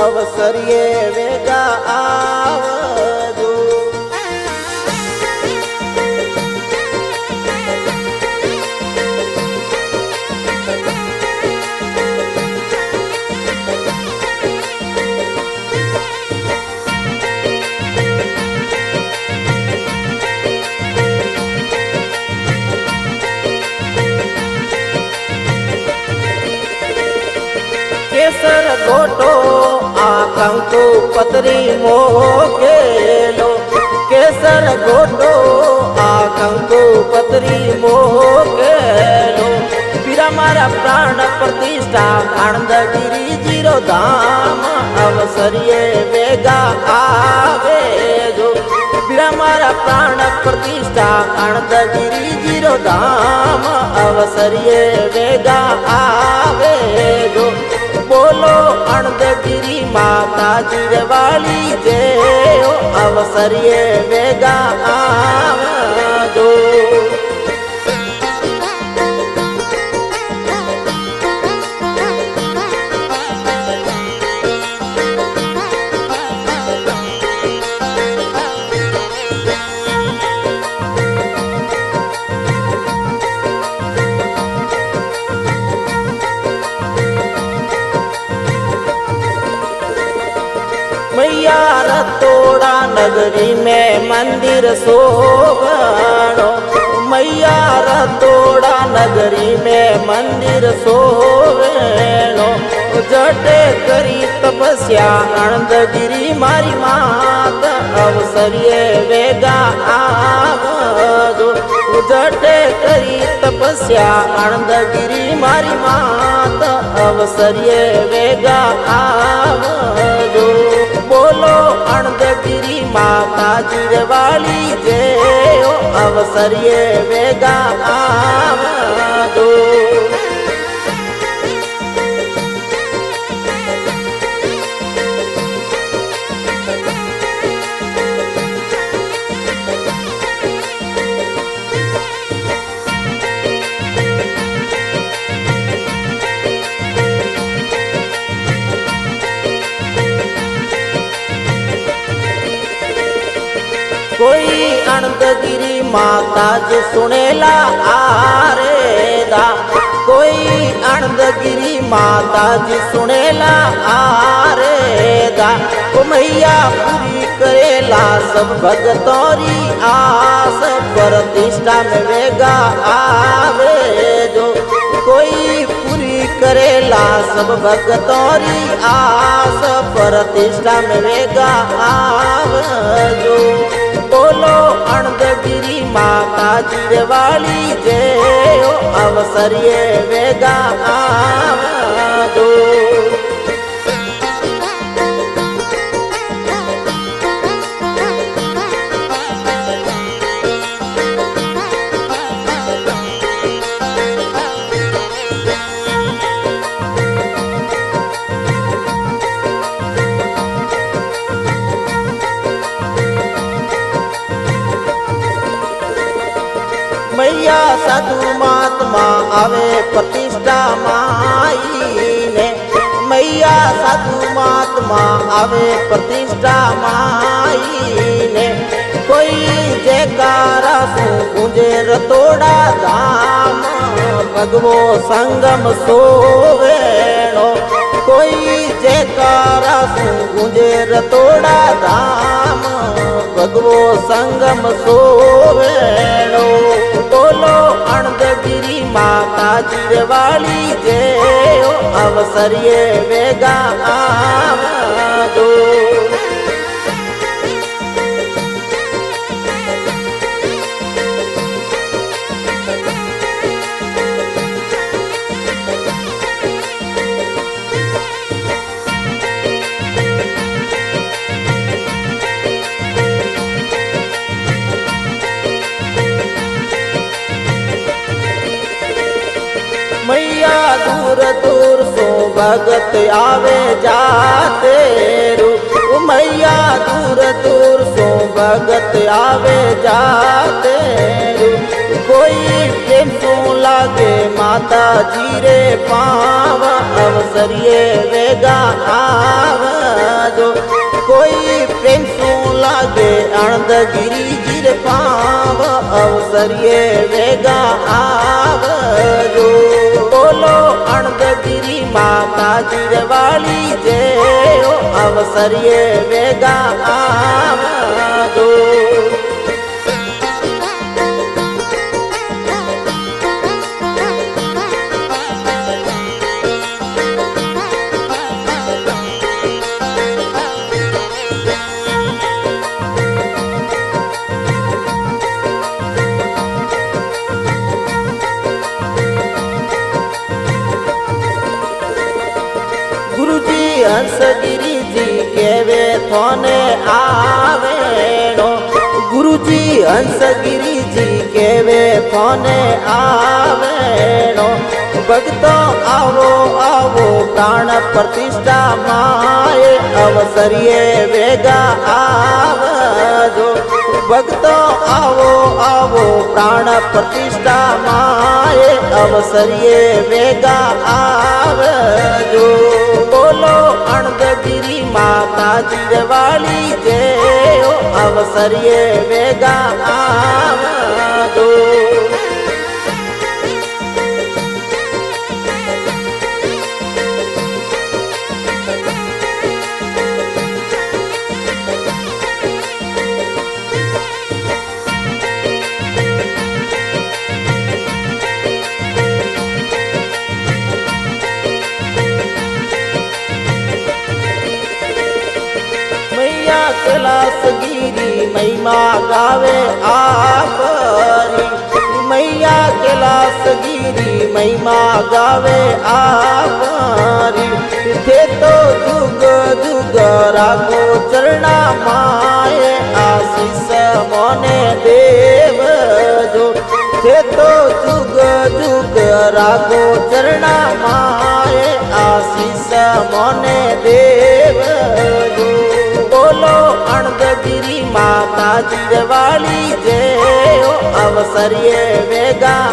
अवसरिये वेगा आवजो। केसर गोटो आकंकु पतरी मोकेलो। केसर गोटो आकंकु पतरी मोकेलो। पीरा मारा प्राण प्रतिष्ठा आनंदगिरी जीरो धाम अवसरिये वेगा आवे जो। पीरा मारा प्राण प्रतिष्ठा आनंदगिरी जीरो धाम अवसरिये वेगा आवे जो। बोलो आनंदगिरी माता जीरवाली जय अवसरिये वेगा आवजो। मैया रतोड़ा नगरी में मंदिर शोभनो। मैया रतोड़ा नगरी में मंदिर शोभनो। जटे करी तपस्या आनंदगिरी मारी मात अवसरिये वेगा आवजो। जटे करी तपस्या आनंदगिरी मारी मात अवसरिये वेगा आवजो। बोलो आनंदगिरी माता जीरवाली जय अवसरिये वेगा आवजो। कोई आनंदगिरी माता जी सुनेला आरेदा। कोई आनंदगिरी माता जी सुनेला आरेदा। ओ मैया पूरी करेला सब भगतोरी आस प्रतिष्ठा में वेगा आवे जो। कोई पूरी करेला सब भगतोरी आस प्रतिष्ठा में वेगा आवजो। बोलो आनंदगिरी माता जीरवाली जय अवसरिये वेगा आवजो। मैया साधु महात्मा आवे प्रतिष्ठा माई ने। मैया साधु महात्मा आवे प्रतिष्ठा माई ने। कोई जयकारा सु गूंजे रतोड़ा धाम भगवो संगम सोवेणो। कोई जयकारा सु गूंजे रतोड़ा धाम भगवो संगम सोवेणो। बोलो आनंदगिरी माता जीरवाली जय अवसरिये वेगा आवजो। मैया दूर दूर सो भगत आवे जाते रूप। मैया दूर दूर सो भगत आवे जाते रूप। कोई प्रेम सो लागे माता जी रे पाव अवसरिये वेगा आव આવજો કોઈ પ્રેમ શું લાગે અણદગીરી ગીર પાવ અવસરીએ વેગા આવજો બોલો અણદગીરી માતાજી વાળી જે અવસરીએ વેગા આવજો ગુરુજી હંસગીરીજી કેવે થોને આવેણો ગુરુજી હંસગીરીજી કેવે થોને આવેણો ભક્તો આવો આવો પ્રાણ પ્રતિષ્ઠા માએ અવસરીએ વેગા આવજો ભક્તો આવો આવો પ્રાણ પ્રતિષ્ઠા માએ અવસરીએ વેગા આવજો બોલો અણદગીરી માતાજી વાળી જે અવસરીએ વેગા આવજો મૈયા કૈલાસગીરી મહિમા ગાવે આપરી મૈયા કૈલાસગીરી મહિમા ગાવે આપરી તે તો જુગ જુગ રાખો ચરણા માએ આશીષ મોને દેવજો તે તો જુગ જુગ રાખો ચરણા માએ આશીષ મોને દેવજો બોલો અણદગીરી માતાજી વાળી જે અવસરીએ વેગા